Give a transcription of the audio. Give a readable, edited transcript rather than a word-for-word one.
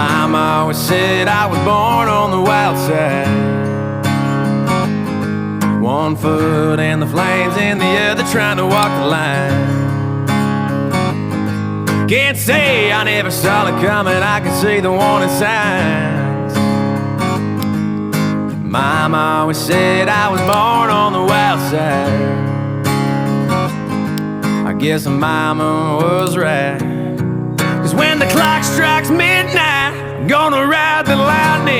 Mama always said I was born on the wild side. One foot in the flames and the other trying to walk the line. Can't say I never saw it coming, I can see the warning signs. Mama always said I was born on the wild side. I guess Mama was right, 'cause when the clock strikes midnight, I'm gonna ride the lightning.